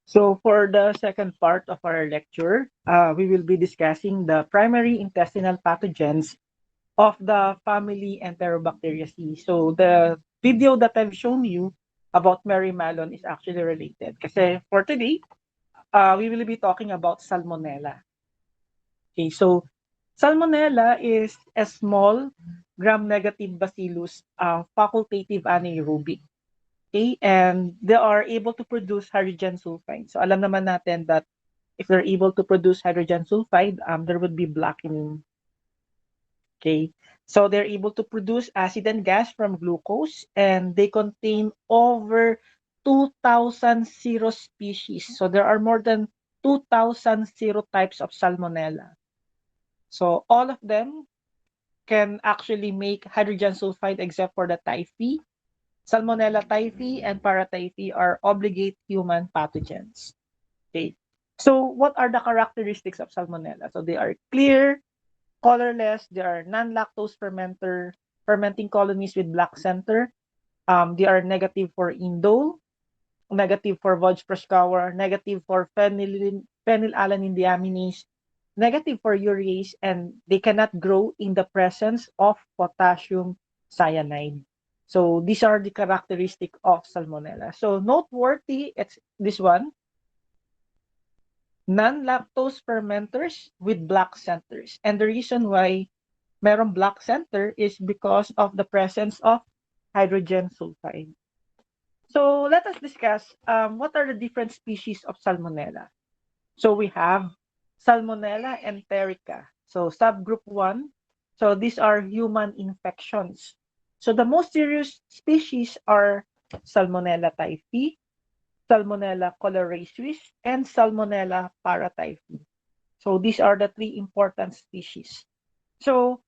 So for the second part of our lecture, we will be discussing the primary intestinal pathogens of the family Enterobacteriaceae. So the video that I've shown you about Mary Mallon is actually related. Kasi for today, we will be talking about Salmonella. Okay, so Salmonella is a small gram-negative bacillus facultative anaerobic. Okay, and they are able to produce hydrogen sulfide. So alam naman natin that if they're able to produce hydrogen sulfide, there would be blackening. Okay, so they're able to produce acid and gas from glucose, and they contain over 2,000 species. So there are more than 2,000 serotypes of Salmonella. So all of them can actually make hydrogen sulfide except for the typhi. Salmonella typhi and paratyphi are obligate human pathogens. Okay. So what are the characteristics of Salmonella? So they are clear, colorless, they are non-lactose fermenting colonies with black center. They are negative for indole, negative for Vodge Proskauer, negative for phenylalanine deaminase, negative for urease, and they cannot grow in the presence of potassium cyanide. So these are the characteristic of Salmonella. So noteworthy, it's this one, non-lactose fermenters with black centers. And the reason why merong black center is because of the presence of hydrogen sulfide. So let us discuss what are the different species of Salmonella. So we have Salmonella enterica. So subgroup 1. So these are human infections. So the most serious species are Salmonella typhi, Salmonella choleraesus, and Salmonella paratyphi. So these are the three important species. So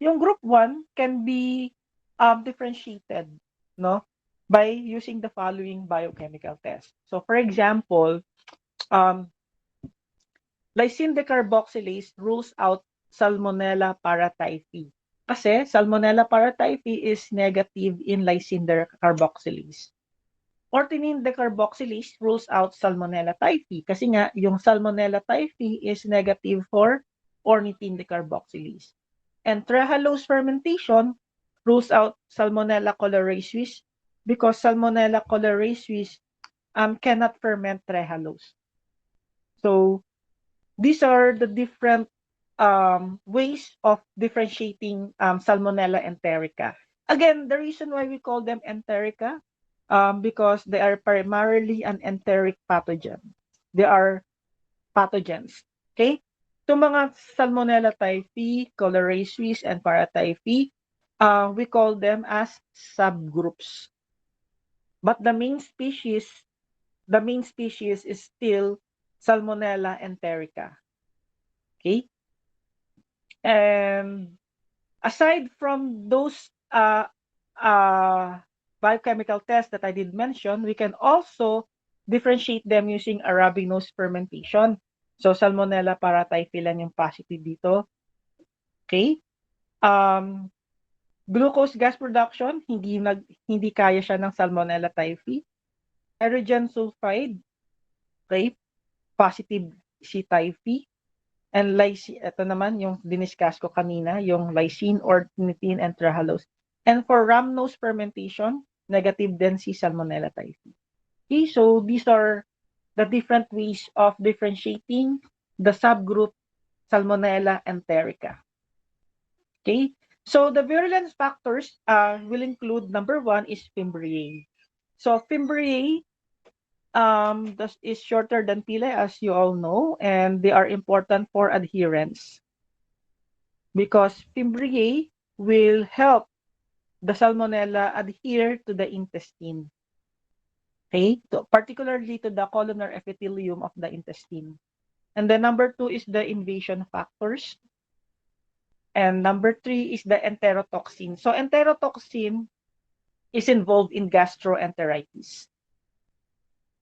yung group 1 can be differentiated, no, by using the following biochemical tests. So for example, um, lysine decarboxylase rules out Salmonella paratyphi. Kasi Salmonella paratyphi is negative in lysine decarboxylase. Orthonine decarboxylase rules out Salmonella typhi kasi nga yung Salmonella typhi is negative for ornithine decarboxylase. And trehalose fermentation rules out Salmonella choleraesus because Salmonella choleraesus cannot ferment trehalose. So these are the different ways of differentiating Salmonella enterica. Again, the reason why we call them enterica, because they are primarily an enteric pathogen. They are pathogens. Okay? So mga Salmonella typhi, choleraesus, and paratyphi, we call them as subgroups. But the main species is still Salmonella enterica. Okay? And aside from those biochemical tests that I did mention, we can also differentiate them using arabinose fermentation. So Salmonella paratyphi lang yung positive dito. Okay? Um, Glucose gas production, hindi kaya siya ng Salmonella typhi. Hydrogen sulfide, okay? Positive si typhi. And lysine, ito naman yung diniscuss ko kanina, yung lysine, ornithine, and trehalose. And for rhamnose fermentation, negative din si Salmonella typhi. Okay, so these are the different ways of differentiating the subgroup Salmonella enterica. Okay, so the virulence factors will include number 1 is Fimbriae. So Fimbriae is shorter than pili, as you all know, and they are important for adherence because Fimbriae will help the Salmonella adhere to the intestine, okay, particularly to the columnar epithelium of the intestine. And then number 2 is the invasion factors. And number 3 is the enterotoxin. So enterotoxin is involved in gastroenteritis.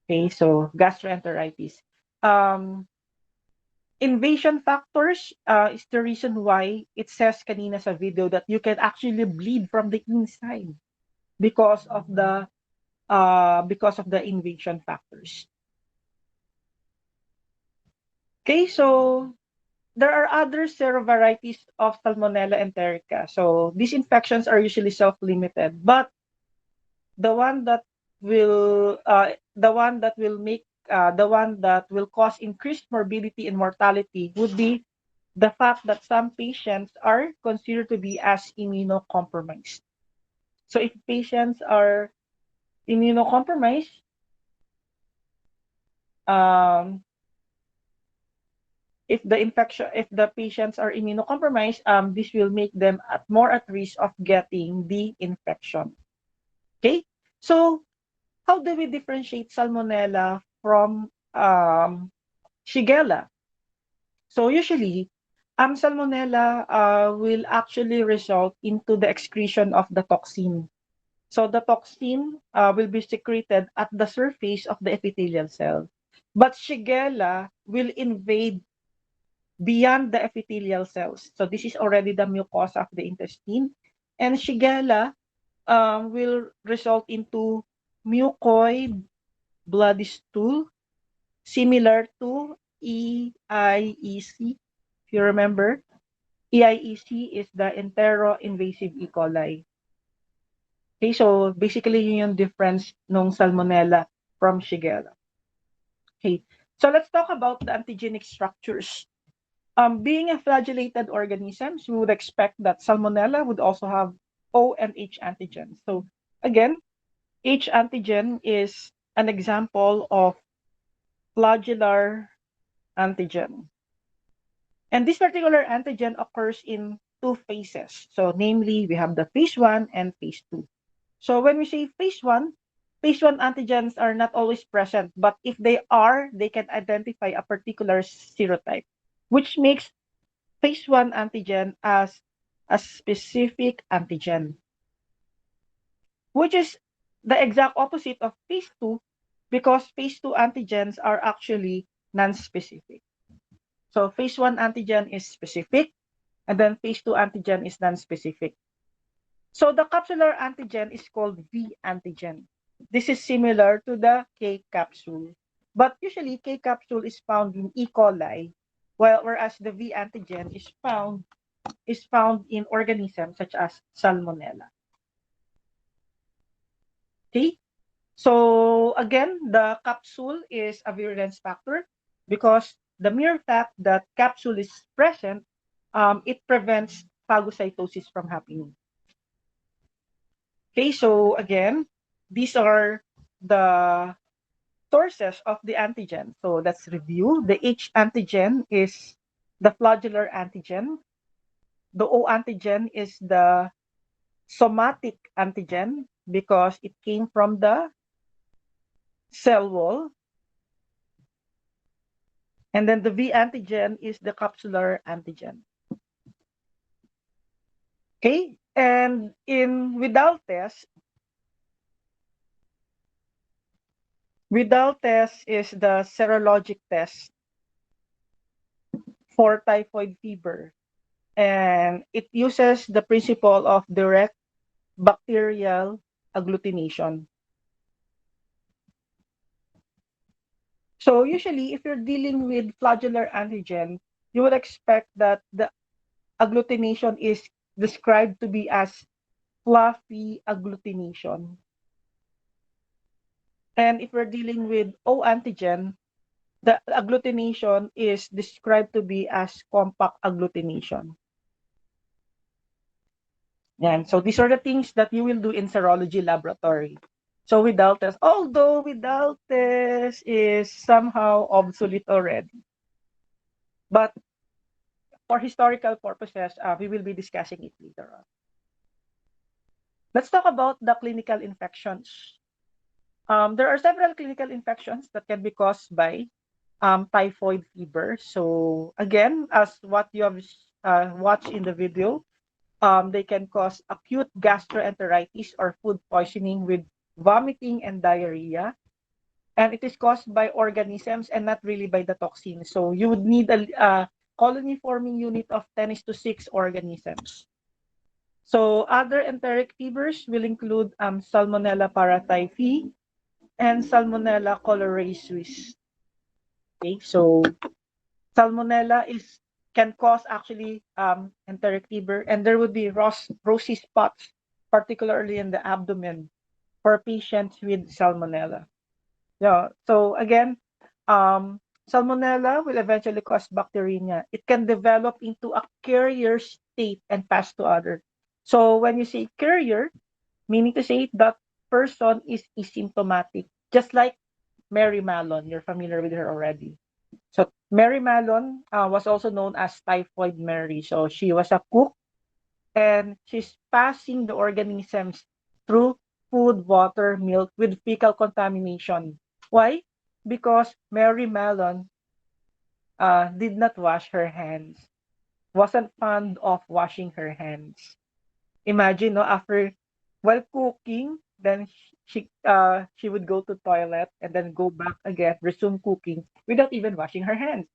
Okay, so gastroenteritis. Invasion factors is the reason why it says kanina sa video that you can actually bleed from the inside because of the invasion factors. Okay, so there are other serovarieties of Salmonella enterica. So these infections are usually self-limited, but the one that the one that will cause increased morbidity and mortality would be the fact that some patients are considered to be as immunocompromised. So if patients are immunocompromised, um, if the patients are immunocompromised, this will make them more at risk of getting the infection. Okay, so how do we differentiate Salmonella from Shigella? So usually, Salmonella will actually result into the excretion of the toxin. So the toxin will be secreted at the surface of the epithelial cell. But Shigella will invade beyond the epithelial cells. So this is already the mucosa of the intestine. And Shigella will result into mucoid bloody stool, similar to EIEC. If you remember, EIEC is the enteroinvasive E. coli. Okay, so basically yun yung difference ng Salmonella from Shigella. Okay, so let's talk about the antigenic structures. Being a flagellated organisms, we would expect that Salmonella would also have O and H antigens. So again, H antigen is an example of flagellar antigen. And this particular antigen occurs in two phases. So namely, we have the phase 1 and phase 2. So when we say phase 1 antigens are not always present, but if they are, they can identify a particular serotype, which makes phase 1 antigen as a specific antigen, which is the exact opposite of phase 2 because phase 2 antigens are actually non-specific. So phase 1 antigen is specific, and then phase 2 antigen is non-specific. So the capsular antigen is called V antigen. This is similar to the K capsule. But usually K capsule is found in E. coli, whereas the V antigen is found in organisms such as Salmonella. Okay? So again, the capsule is a virulence factor because the mere fact that capsule is present, it prevents phagocytosis from happening. Okay, so again, these are the sources of the antigen. So let's review. The H antigen is the flagellar antigen. The O antigen is the somatic antigen because it came from the cell wall. And then the V antigen is the capsular antigen. Okay, and in Widal test is the serologic test for typhoid fever. And it uses the principle of direct bacterial agglutination. So usually, if you're dealing with flagellar antigen, you would expect that the agglutination is described to be as fluffy agglutination. And if we're dealing with O antigen, the agglutination is described to be as compact agglutination. And so these are the things that you will do in serology laboratory. So without test, although without test is somehow obsolete already. But for historical purposes, we will be discussing it later on. Let's talk about the clinical infections. There are several clinical infections that can be caused by typhoid fever. So again, as what you have watched in the video, they can cause acute gastroenteritis or food poisoning with vomiting and diarrhea. And it is caused by organisms and not really by the toxin. So you would need a colony forming unit of 10 is to 6 organisms. So other enteric fevers will include Salmonella paratyphi and Salmonella cholerae suis. Okay, so Salmonella is can cause actually enteric fever, and there would be rosy spots, particularly in the abdomen for patients with salmonella. Yeah. So again, salmonella will eventually cause bacteremia. It can develop into a carrier state and pass to others. So when you say carrier, meaning to say that person is asymptomatic, just like Mary Mallon. You're familiar with her already. So Mary Mallon was also known as Typhoid Mary. So she was a cook and she's passing the organisms through food, water, milk with fecal contamination. Why? Because Mary Mallon did not wash her hands, wasn't fond of washing her hands. Imagine, no, after while cooking, then she would go to toilet and then go back again, resume cooking without even washing her hands.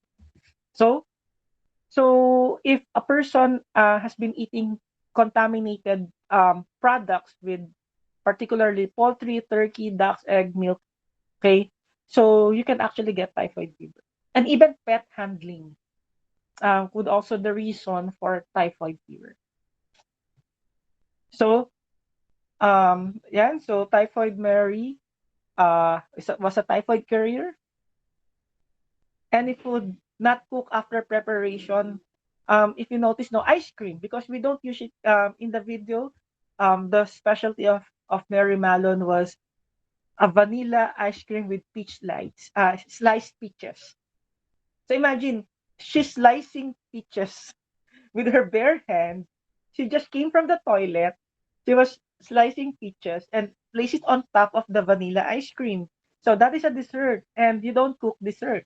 So if a person has been eating contaminated products with particularly poultry, turkey, ducks, egg, milk, okay, so you can actually get typhoid fever. And even pet handling would also the reason for typhoid fever. So yeah, so typhoid Mary was a typhoid carrier. Any food not cooked after preparation. If you notice, no ice cream because we don't use it in the video. The specialty of Mary Mallon was a vanilla ice cream with peach sliced peaches. So imagine she's slicing peaches with her bare hands. She just came from the toilet. She was slicing peaches and place it on top of the vanilla ice cream. So that is a dessert, and you don't cook dessert.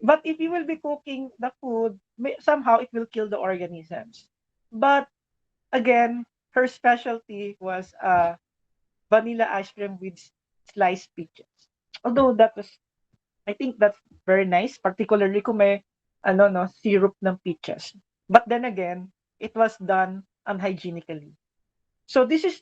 But if you will be cooking the food, somehow it will kill the organisms. But again, her specialty was vanilla ice cream with sliced peaches. Although that was, I think that's very nice, particularly kung may ano no syrup ng peaches. But then again, it was done unhygienically. So this is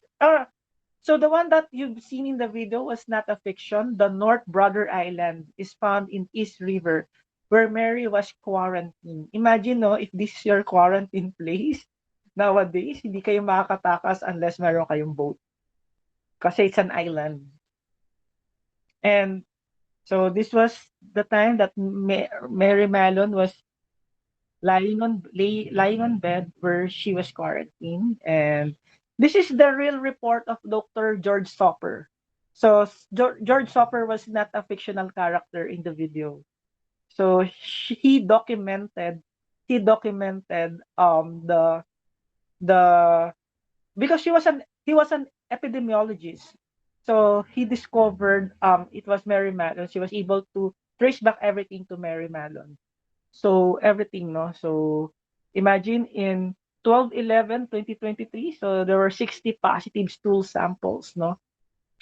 so the one that you've seen in the video was not a fiction. The North Brother Island is found in East River, where Mary was quarantined. Imagine, no, if this is your quarantine place, nowadays, hindi kayo makakatakas unless meron kayong boat. Kasi it's an island. And so this was the time that Mary Mallon was lying on bed where she was quarantined, and this is the real report of Dr. George Soper. So George Soper was not a fictional character in the video. So he documented the because he was an epidemiologist. So he discovered it was Mary Mallon. She was able to trace back everything to Mary Mallon. So everything, no? So imagine in 12/11/2023, so there were 60 positive stool samples, no?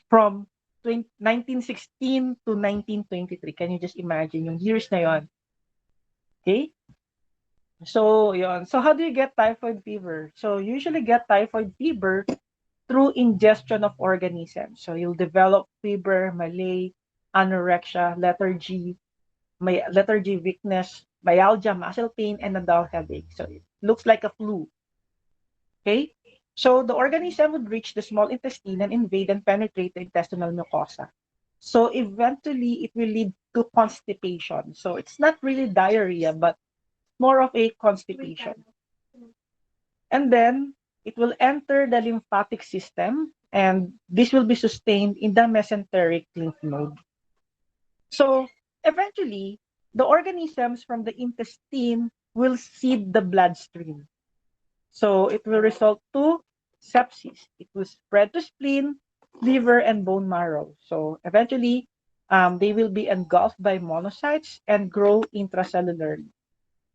From 1916 to 1923. Can you just imagine yung years na yon? Okay? So, yon. So how do you get typhoid fever? So usually get typhoid fever through ingestion of organisms. So you'll develop fever, malaise, anorexia, lethargy, weakness, myalgia, muscle pain, and a dull headache. So it looks like a flu. Okay? So the organism would reach the small intestine and invade and penetrate the intestinal mucosa. So eventually it will lead to constipation. So it's not really diarrhea, but more of a constipation. And then it will enter the lymphatic system, and this will be sustained in the mesenteric lymph node. So eventually, the organisms from the intestine will seed the bloodstream. So it will result to sepsis. It will spread to spleen, liver, and bone marrow. So eventually, they will be engulfed by monocytes and grow intracellularly.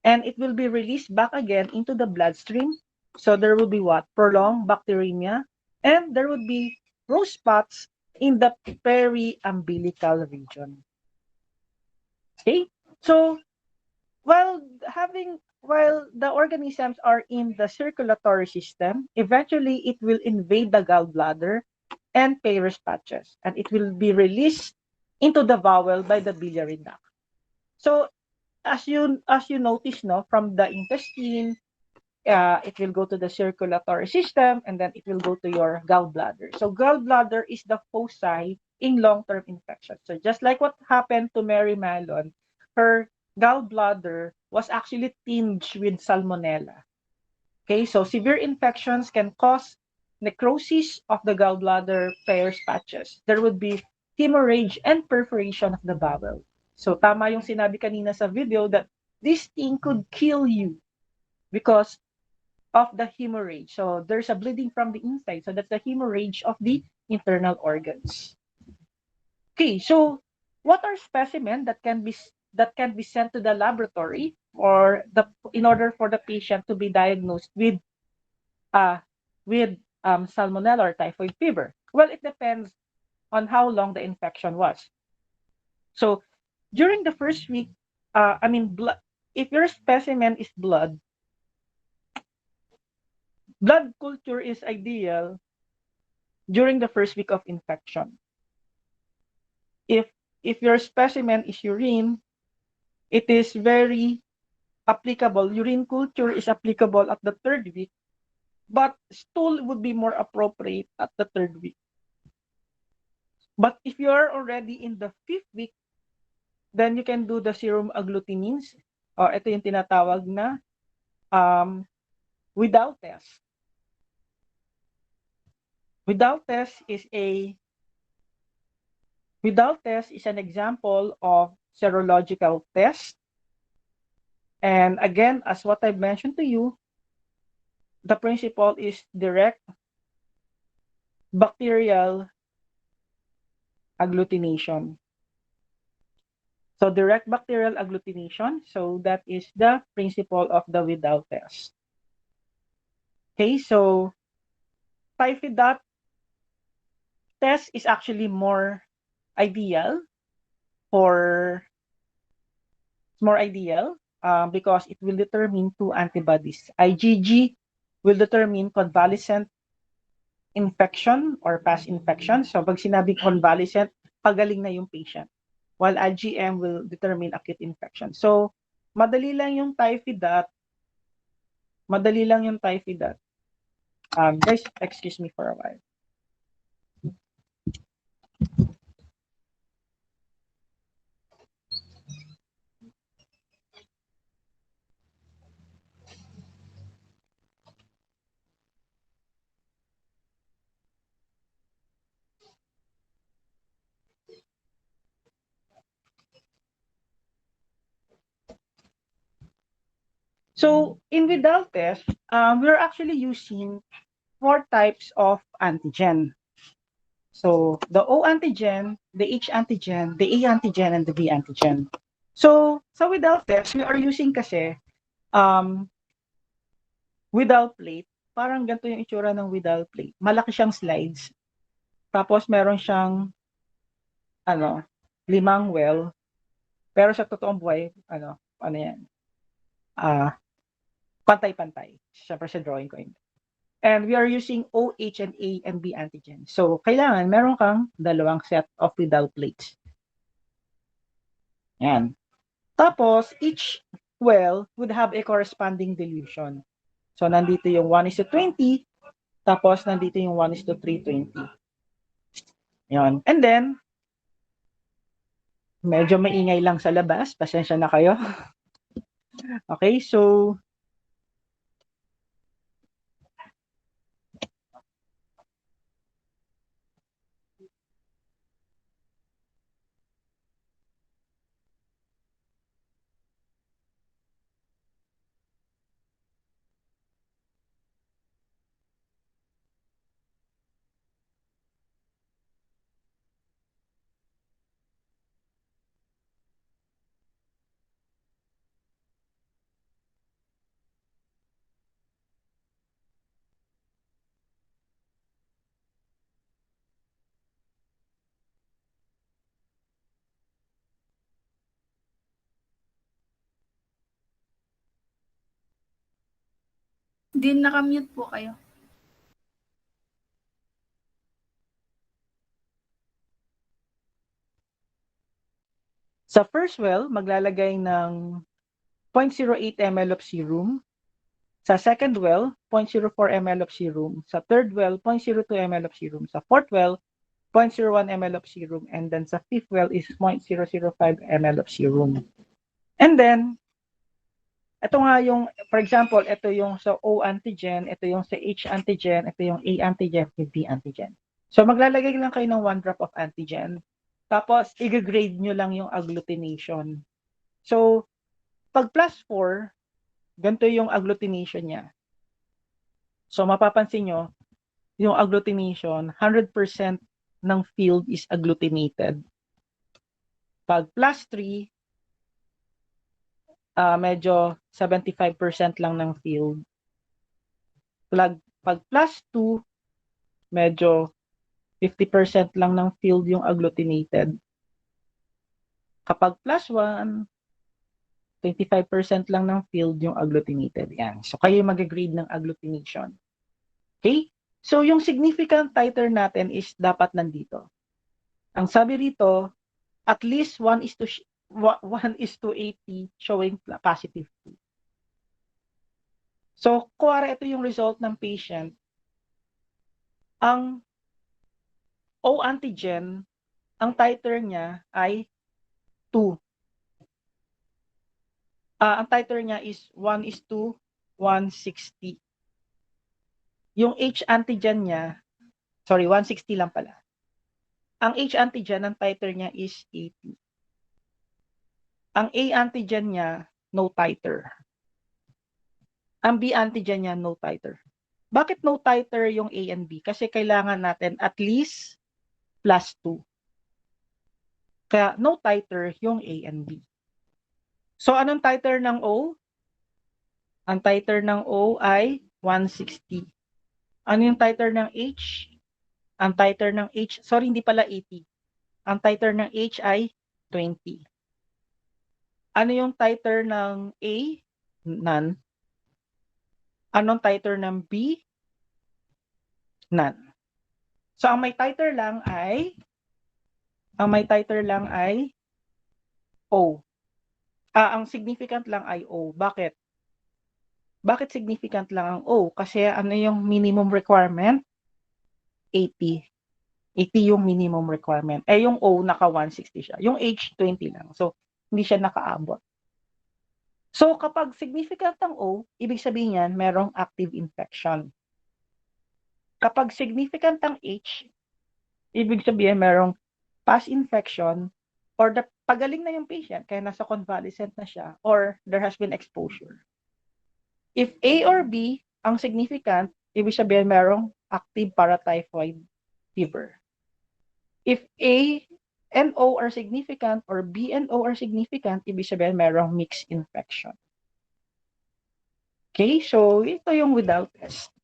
And it will be released back again into the bloodstream. So there will be what? Prolonged bacteremia, and there would be rose spots in the periumbilical region. Okay? So while the organisms are in the circulatory system, eventually it will invade the gallbladder and Peyer's patches, and it will be released into the bowel by the biliary duct. So as you notice, no, from the intestine, it will go to the circulatory system, and then it will go to your gallbladder. So gallbladder is the foci in long-term infection. So just like what happened to Mary Mallon, her gallbladder was actually tinged with salmonella. Okay, so severe infections can cause necrosis of the gallbladder pairs patches. There would be hemorrhage and perforation of the bowel. So tama yung sinabi kanina sa video that this thing could kill you because of the hemorrhage. So there's a bleeding from the inside. So that's the hemorrhage of the internal organs. Okay, so what are specimens that can be sent to the laboratory or the in order for the patient to be diagnosed uh with salmonella or typhoid fever? Well, it depends on how long the infection was. So during the first week, blood. If your specimen is blood culture is ideal during the first week of infection. If if your specimen is urine, it is very applicable. Urine culture is applicable at the third week, but stool would be more appropriate at the third week. But if you are already in the fifth week, then you can do the serum agglutinins. Ito yung tinatawag na um, without test. Without test is a Without test is an example of serological test. And again, as what I've mentioned to you, the principle is direct bacterial agglutination. So direct bacterial agglutination, so that is the principle of the without test. Okay, so typhoid test is actually more ideal for because it will determine two antibodies. IgG will determine convalescent infection or past infection. So pag sinabi convalescent, pagaling na yung patient. While IgM will determine acute infection. So madali lang yung typhoid dot. Guys, excuse me for a while. So in without test, we're actually using 4 types of antigen. So the O antigen, the H antigen, the A antigen, and the B antigen. So sa without test, we are using kasi without plate. Parang ganito yung itsura ng without plate. Malaki siyang slides. Tapos meron siyang limang well. Pero sa totoong buhay, ano yan? Pantay-pantay. Siyempre sa drawing ko yun. And we are using OH and A and B antigen. So, kailangan meron kang dalawang set of without plates. Yan. Tapos, each well would have a corresponding dilution. So, nandito yung 1:20, tapos nandito yung 1:320. Yan. And then, medyo maingay lang sa labas. Pasensya na kayo. Okay, so, Din naka-mute po kayo. sa first well, maglalagay ng 0.08 ml of serum. Sa second well, 0.04 ml of serum. Sa third well, 0.02 ml of serum. Sa fourth well, 0.01 ml of serum. And then sa fifth well is 0.005 ml of serum. And then, ito nga yung, for example, ito yung sa O antigen, ito yung sa H antigen, ito yung A antigen, yung B antigen. So maglalagay lang kayo ng 1 drop of antigen. Tapos, i-grade nyo lang yung agglutination. So, pag plus 4, ganito yung agglutination niya. So, mapapansin nyo, yung agglutination, 100% ng field is agglutinated. Pag plus 3, medyo 75% lang ng field. Pag plus 2, medyo 50% lang ng field yung agglutinated. Kapag plus 1, 25% lang ng field yung agglutinated. Yan. So, kayo mag-grade ng agglutination. Okay? So, yung significant titer natin is dapat nandito. Ang sabi rito, at least 1:80 showing positive. So, kuwari ito yung result ng patient. Ang O antigen, ang titer niya ay 2. Ang titer niya is 1:160. Yung H antigen niya, sorry, 160 lang pala. Ang H antigen, ang titer niya is 80. Ang A antigen niya, no titer. Ang B antigen niya, no titer. Bakit no titer yung A and B? Kasi kailangan natin at least plus 2. Kaya no titer yung A and B. So, anong titer ng O? Ang titer ng O ay 160. Ano yung titer ng H? Ang titer ng H, sorry, hindi pala 80. Ang titer ng H ay 20. Ano yung titer ng A? None. Anong titer ng B? None. So, ang may titer lang ay O. Ang significant lang ay O. Bakit? Bakit significant lang ang O? Kasi ano yung minimum requirement? 80. 80 yung minimum requirement. Yung O, naka 160 siya. Yung H, 20 lang. So, hindi siya nakaabot. So, kapag significant ang O, ibig sabihin yan, merong active infection. Kapag significant ang H, ibig sabihin merong past infection or pagaling na yung patient, kaya nasa convalescent na siya, or there has been exposure. If A or B ang significant, ibig sabihin merong active paratyphoid fever. If A and O are significant or B and O are significant, ibig sabihin merong mixed infection. Okay, so ito yung without test.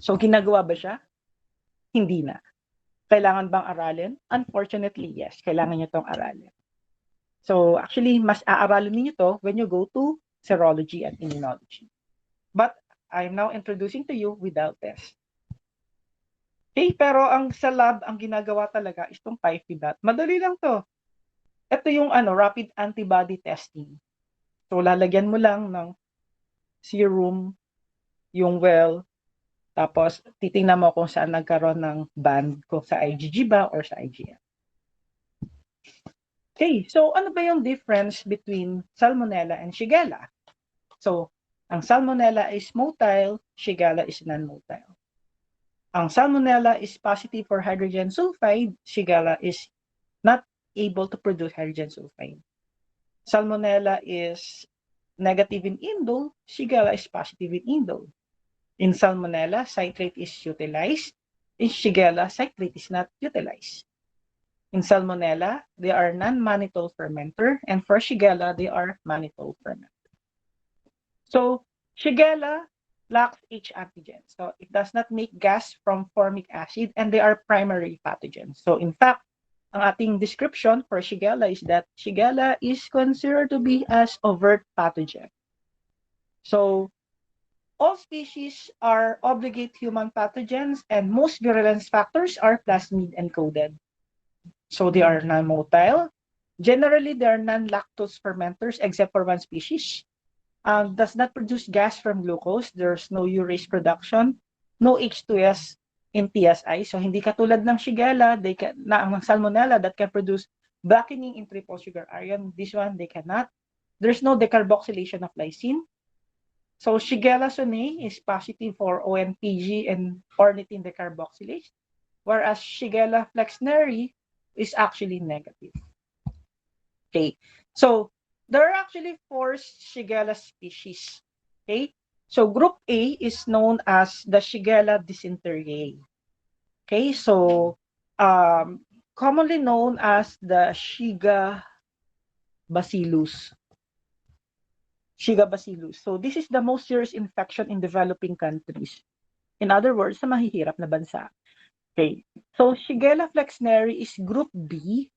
So ginagawa ba siya? Hindi na. Kailangan bang aralin? Unfortunately, yes. Kailangan nyo itong aralin. So actually, mas aaralin niyo to when you go to serology and immunology. But I'm now introducing to you without test. Okay, pero ang sa lab, ang ginagawa talaga is itong PIFIDAT. Madali lang to. Ito yung rapid antibody testing. So lalagyan mo lang ng serum, yung well, tapos titingnan mo kung saan nagkaroon ng band, kung sa IgG ba or sa IgM. Okay, so ano ba yung difference between Salmonella and Shigella? So, ang Salmonella is motile, Shigella is non-motile. Ang Salmonella is positive for hydrogen sulfide, Shigella is not able to produce hydrogen sulfide. Salmonella is negative in indole, Shigella is positive in indole. In Salmonella, citrate is utilized. In Shigella, citrate is not utilized. In Salmonella, they are non-mannitol fermenter, and for Shigella, they are mannitol fermenter. So, Shigella lacks H antigen. So, it does not make gas from formic acid, and they are primary pathogens. So, in fact, ang ating description for Shigella is that Shigella is considered to be as overt pathogen. So, all species are obligate human pathogens, and most virulence factors are plasmid encoded. So they are non-motile, Generally, they are non-lactose fermenters except for one species. Does not produce gas from glucose. There's no urease production, no H2S in TSI. So hindi katulad ng Shigella, ng Salmonella that can produce blackening in triple sugar ion. This one, they cannot. There's no decarboxylation of lysine. So Shigella sonnei is positive for ONPG and ornithine decarboxylase, whereas Shigella flexneri is actually negative. Okay, so there are actually 4 Shigella species. Okay, so group A is known as the Shigella dysenteriae. Okay, so commonly known as the Shiga bacillus. Shiga bacillus. So this is the most serious infection in developing countries. In other words, sa mahihirap na bansa. Okay, so Shigella flexneri is group B.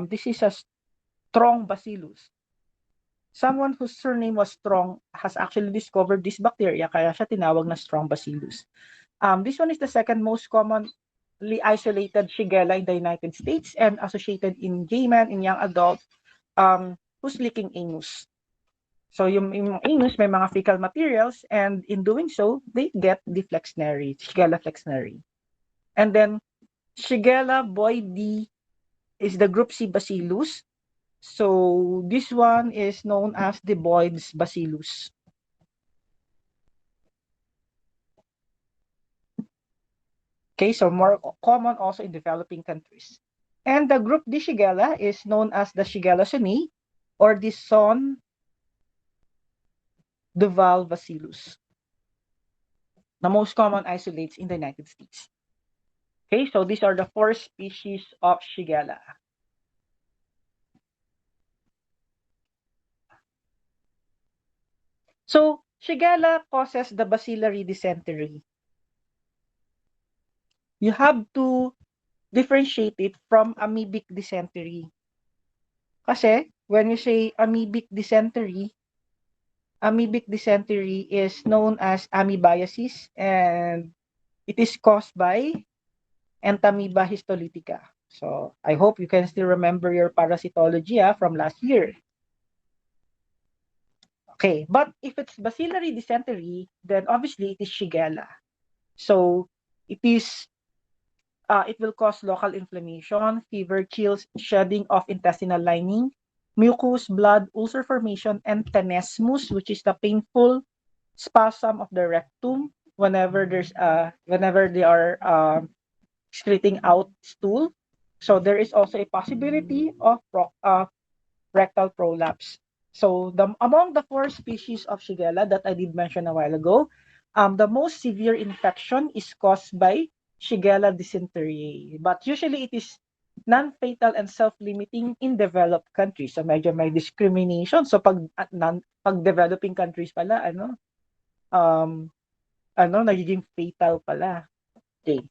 This is a strong bacillus. Someone whose surname was Strong has actually discovered this bacteria, kaya siya tinawag na strong bacillus. This one is the second most commonly isolated Shigella in the United States and associated in gay men, in young adults, who's leaking anus. So yung anus may mga fecal materials, and in doing so, they get the flexneri, Shigella flexneri. And then Shigella boydii is the group C bacillus. So this one is known as the Boyd's bacillus. Okay, so more common also in developing countries. And the group D Shigella is known as the Shigella sonnei or the Son Duval bacillus. The most common isolates in the United States. Okay, so these are the 4 species of Shigella. So Shigella causes the bacillary dysentery. You have to differentiate it from amoebic dysentery. Kasi when you say amoebic dysentery is known as amoebiasis, and it is caused by Entamoeba histolytica. So I hope you can still remember your parasitology from last year. Okay, but if it's bacillary dysentery, then obviously it is Shigella. So it will cause local inflammation, fever, chills, shedding of intestinal lining, mucus, blood, ulcer formation, and tenesmus, which is the painful spasm of the rectum whenever they are excreting out stool. So there is also a possibility of rectal prolapse. So among the 4 species of Shigella that I did mention a while ago, the most severe infection is caused by Shigella dysenteriae. But usually it is non-fatal and self-limiting in developed countries. So medyo may discrimination. So pag developing countries pala, nagiging fatal pala. Okay.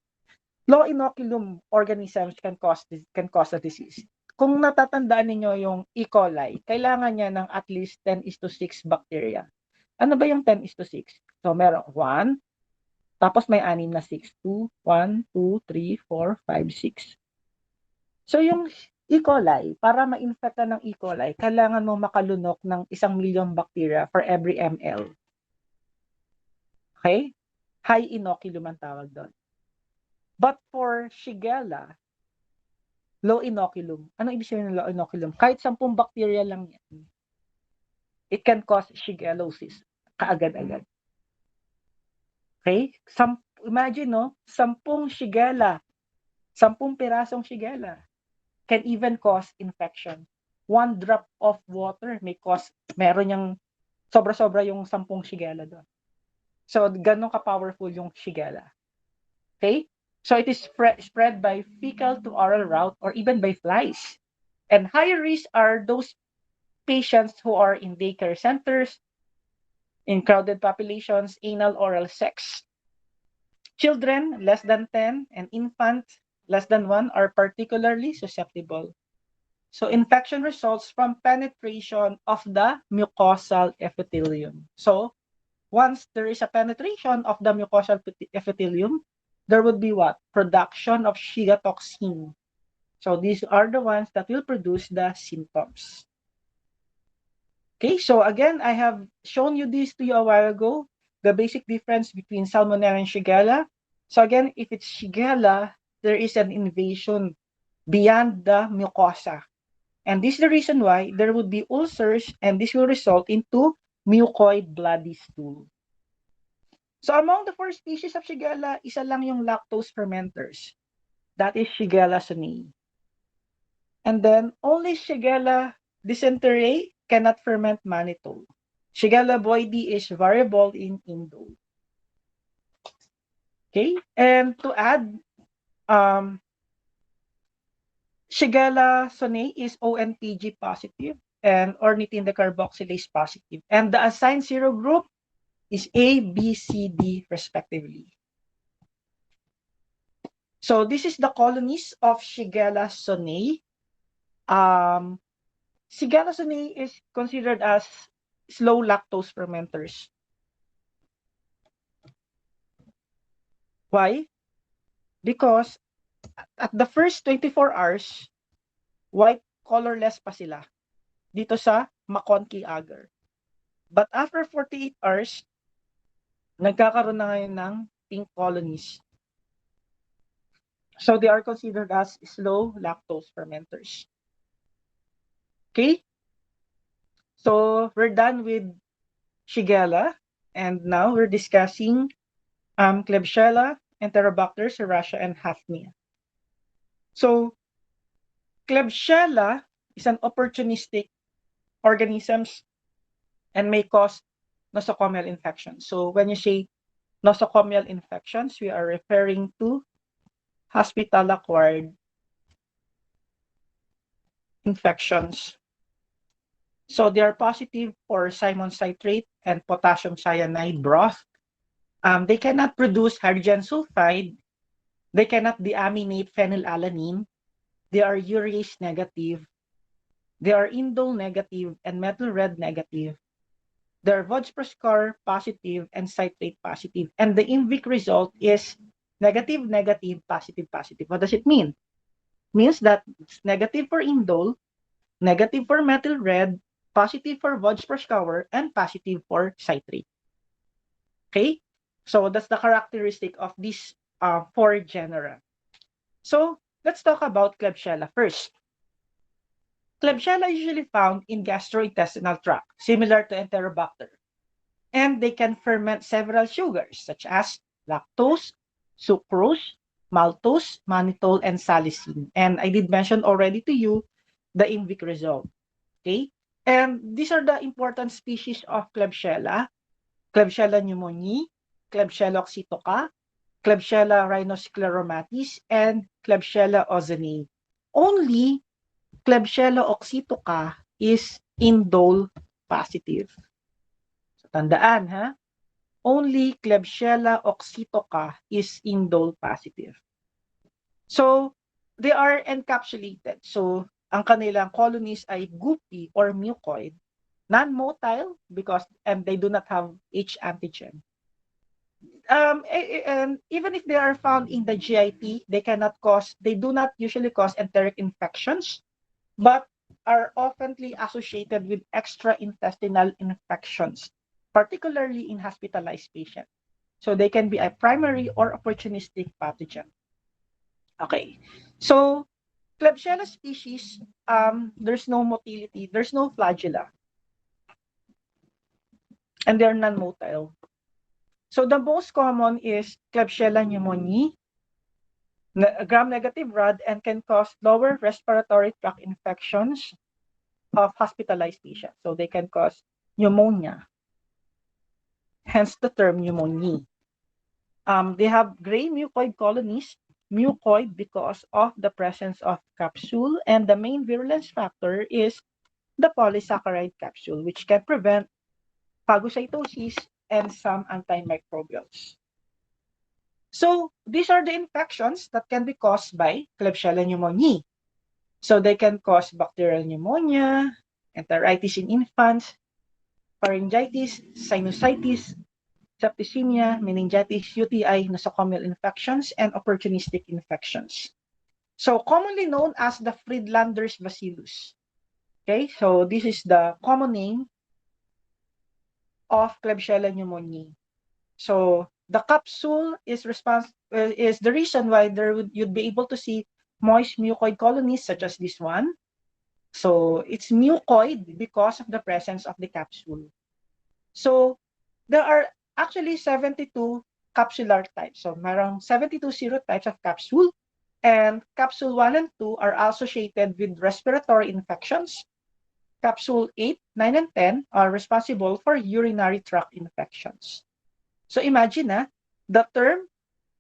Low inoculum organisms can cause a disease. Kung natatandaan niyo yung E. coli, kailangan niya ng at least 10:6 bacteria. Ano ba yung 10:6? So meron 1, tapos may 6 na 6. 2, 1, 2, 3, 4, 5, 6. So yung E. coli, para ma-infect ka ng E. coli, kailangan mo makalunok ng 1,000,000 bacteria for every ml. Okay? High inoculum ang tawag doon. But for Shigella, low inoculum. Ano ibig sabihin ng low inoculum? Kahit 10 bacteria lang yan, it can cause shigellosis kaagad-agad. Okay? Imagine, 10 Shigella, 10 pirasong Shigella can even cause infection. 1 drop of water meron yung sobra-sobra yung 10 Shigella doon. So, ganun ka-powerful yung Shigella. Okay? So it is spread by fecal to oral route or even by flies. And higher risk are those patients who are in daycare centers, in crowded populations, anal oral sex. Children less than 10 and infants less than 1 are particularly susceptible. So infection results from penetration of the mucosal epithelium. So once there is a penetration of the mucosal epithelium, there would be what? Production of Shiga toxin. So these are the ones that will produce the symptoms. Okay, so again, I have shown you this to you a while ago, the basic difference between Salmonella and Shigella. So again, if it's Shigella, there is an invasion beyond the mucosa. And this is the reason why there would be ulcers, and this will result into mucoid bloody stool. So among the 4 species of Shigella, isa lang yung lactose fermenters. That is Shigella sonei. And then only Shigella dysenteriae cannot ferment mannitol. Shigella boydii is variable in indole. Okay, and to add, Shigella sonei is ONTG positive and ornithine decarboxylase positive. And the assigned serogroup is A, B, C, D, respectively. So this is the colonies of Shigella sonei. Shigella sonei is considered as slow lactose fermenters. Why? Because at the first 24 hours, white colorless pa sila dito sa McConkey agar. But after 48 hours, nagkakaroon na ngayon ng pink colonies. So they are considered as slow lactose fermenters. Okay? So we're done with Shigella, and now we're discussing Klebsiella, Enterobacter, Serratia, and Hafnia. So Klebsiella is an opportunistic organisms and may cause nosocomial infections. So when you say nosocomial infections, we are referring to hospital-acquired infections. So they are positive for Simon citrate and potassium cyanide broth. They cannot produce hydrogen sulfide. They cannot deaminate phenylalanine. They are urease negative. They are indole negative and metal red negative. They are Vodspor positive and citrate positive. And the INVIC result is negative, negative, positive, positive. What does it mean? Means that it's negative for indole, negative for metal red, positive for Vodspor, and positive for citrate. Okay? So that's the characteristic of these 4 genera. So let's talk about Klebsiella first. Klebsiella is usually found in gastrointestinal tract, similar to Enterobacter. And they can ferment several sugars, such as lactose, sucrose, maltose, mannitol, and salicine. And I did mention already to you the INVIC result. Okay? And these are the important species of Klebsiella. Klebsiella pneumoniae, Klebsiella oxytoca, Klebsiella rhinoscleromatis, and Klebsiella ozonei. Only Klebsiella oxytoca is indole positive. So, tandaan ha, only Klebsiella oxytoca is indole positive. So, they are encapsulated. So, ang kanilang colonies ay goopy or mucoid, non-motile because they do not have H antigen. And even if they are found in the GIT, they do not usually cause enteric infections, but are oftenly associated with extraintestinal infections, particularly in hospitalized patients. So they can be a primary or opportunistic pathogen. Okay, so Klebsiella species, there's no motility, there's no flagella, and they're non-motile. So the most common is Klebsiella pneumoniae, gram-negative rod, and can cause lower respiratory tract infections of hospitalized patients. So they can cause pneumonia, hence the term pneumonia. They have gray mucoid colonies, mucoid because of the presence of capsule, and the main virulence factor is the polysaccharide capsule, which can prevent phagocytosis and some antimicrobials. So these are the infections that can be caused by Klebsiella pneumoniae. So they can cause bacterial pneumonia, enteritis in infants, pharyngitis, sinusitis, septicemia, meningitis, UTI, nosocomial infections, and opportunistic infections. So commonly known as the Friedlander's bacillus. Okay, so this is the common name of Klebsiella pneumoniae. So the capsule is the reason why you'd be able to see moist mucoid colonies such as this one. So it's mucoid because of the presence of the capsule. So there are actually 72 capsular types. So merong 72 serotypes of capsule, and capsule 1 and 2 are associated with respiratory infections. Capsule 8, 9, and 10 are responsible for urinary tract infections. So imagine the term,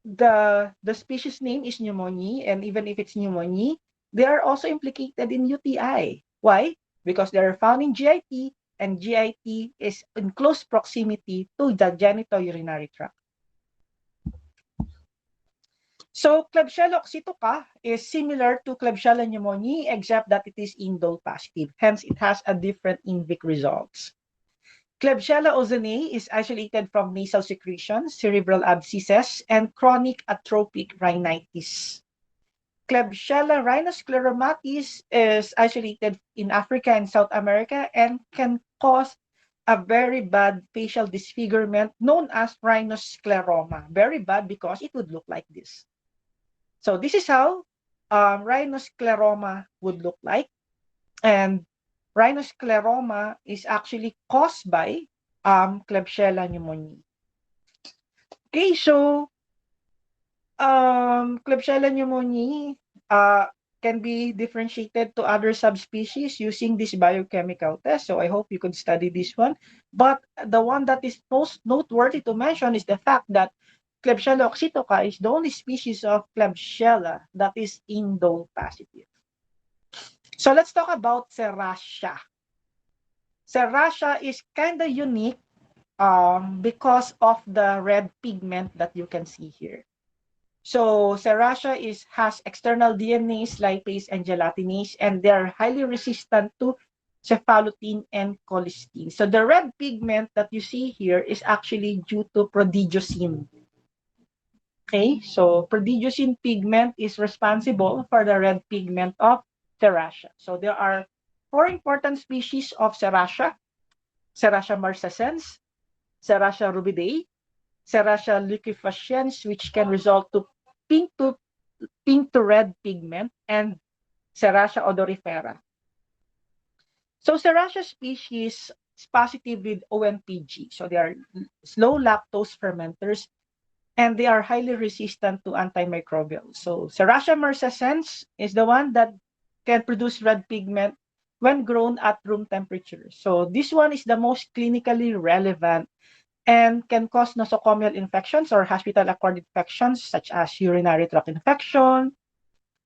the species name is pneumonia, and even if it's pneumonia, they are also implicated in UTI. Why? Because they are found in GIT, and GIT is in close proximity to the genitourinary tract. So Klebsiella oxytoca is similar to Klebsiella pneumoniae, except that it is indole positive. Hence, it has a different in-vic results. Klebsiella ozonei is isolated from nasal secretions, cerebral abscesses, and chronic atrophic rhinitis. Klebsiella rhinoscleromatis is isolated in Africa and South America and can cause a very bad facial disfigurement known as rhinoscleroma. Very bad because it would look like this. So this is how rhinoscleroma would look like. And rhinoscleroma is actually caused by Klebsiella pneumoniae. Okay, so Klebsiella pneumoniae can be differentiated to other subspecies using this biochemical test. So I hope you could study this one. But the one that is most noteworthy to mention is the fact that Klebsiella oxytoca is the only species of Klebsiella that is indole positive. So let's talk about Serratia. Serratia is kind of unique because of the red pigment that you can see here. So Serratia has external DNase, lipase, and gelatinase, and they are highly resistant to cephalotin and colistin. So the red pigment that you see here is actually due to prodigiosin. Okay, so prodigiosin pigment is responsible for the red pigment of Serratia. So there are four important species of Serratia: Serratia marcescens, Serratia rubidae, Serratia liquefacciens, which can result to pink to pink to red pigment, and Serratia odorifera. So Serratia species is positive with ONPG. So they are slow lactose fermenters, and they are highly resistant to antimicrobials. So Serratia marcescens is the one that can produce red pigment when grown at room temperature. So this one is the most clinically relevant and can cause nosocomial infections or hospital-acquired infections such as urinary tract infection,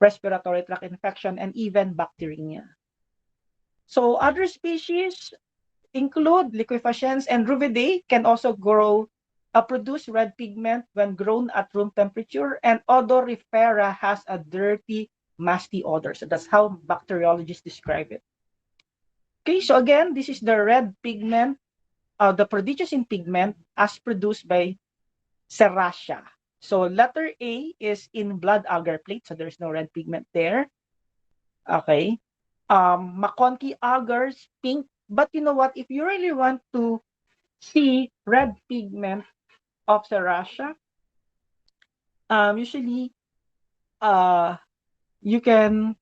respiratory tract infection, and even bacteremia. So other species include liquefacciens, and rubidae can also produce red pigment when grown at room temperature, and odorifera has a dirty, musty odor. So that's how bacteriologists describe it. Okay, so again, this is the red pigment, the prodigiosin pigment as produced by Serratia. So letter A is in blood agar plate, so there's no red pigment there. Okay. McConkey agars, pink. But you know what? If you really want to see red pigment of Serratia, usually uh, you can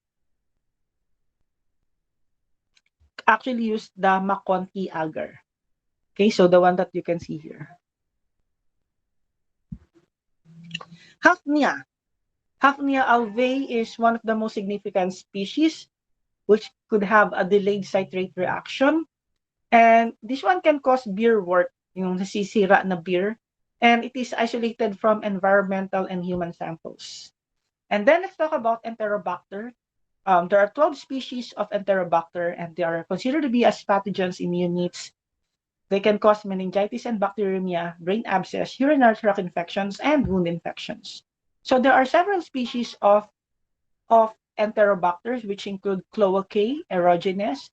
actually use the McConkey agar. Okay, so the one that you can see here. Hafnia. Hafnia alveoli is one of the most significant species which could have a delayed citrate reaction. And this one can cause beer wort, yung nasisira na beer. And it is isolated from environmental and human samples. And then let's talk about Enterobacter. There are 12 species of Enterobacter, and they are considered to be as pathogens in units. They can cause meningitis and bacteremia, brain abscess, urinary tract infections, and wound infections. So there are several species of Enterobacters, which include cloacae, erogenous.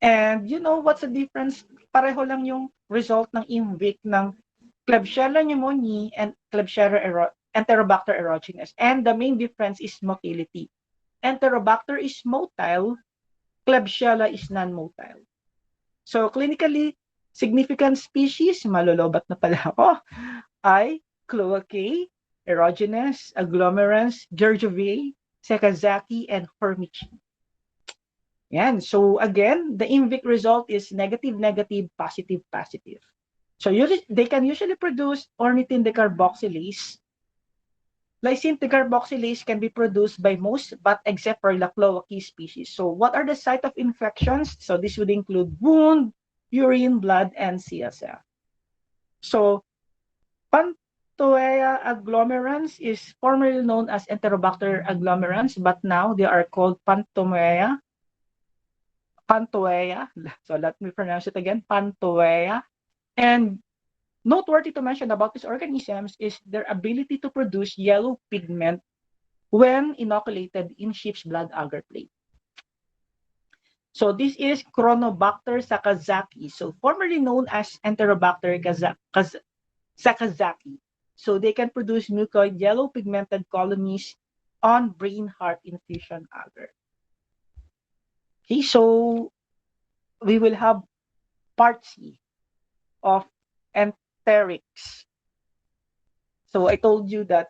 And you know what's the difference? Pareho lang yung result ng IMVIC ng Klebsiella pneumoniae and Klebsiella Enterobacter erogenous. And the main difference is motility. Enterobacter is motile, Klebsiella is non-motile. So clinically significant species, malolobat na pala ako, ay cloacae, erogenous, agglomerans, Georgiae, Sekazaki, and Hormichi. Yan. So again, the INVIC result is negative, negative, positive, positive. So they can usually produce ornithine decarboxylase. Lysine decarboxylase can be produced by most, but except for the cloacae species. So what are the site of infections? So this would include wound, urine, blood, and CSF. So Pantoea agglomerans is formerly known as Enterobacter agglomerans, but now they are called Pantoea. So let me pronounce it again, Pantoea. And noteworthy to mention about these organisms is their ability to produce yellow pigment when inoculated in sheep's blood agar plate. So this is Chronobacter sakazaki, so formerly known as Enterobacter sakazaki. So they can produce mucoid yellow pigmented colonies on brain heart infusion agar. Okay, so we will have part C of Enterics. So I told you that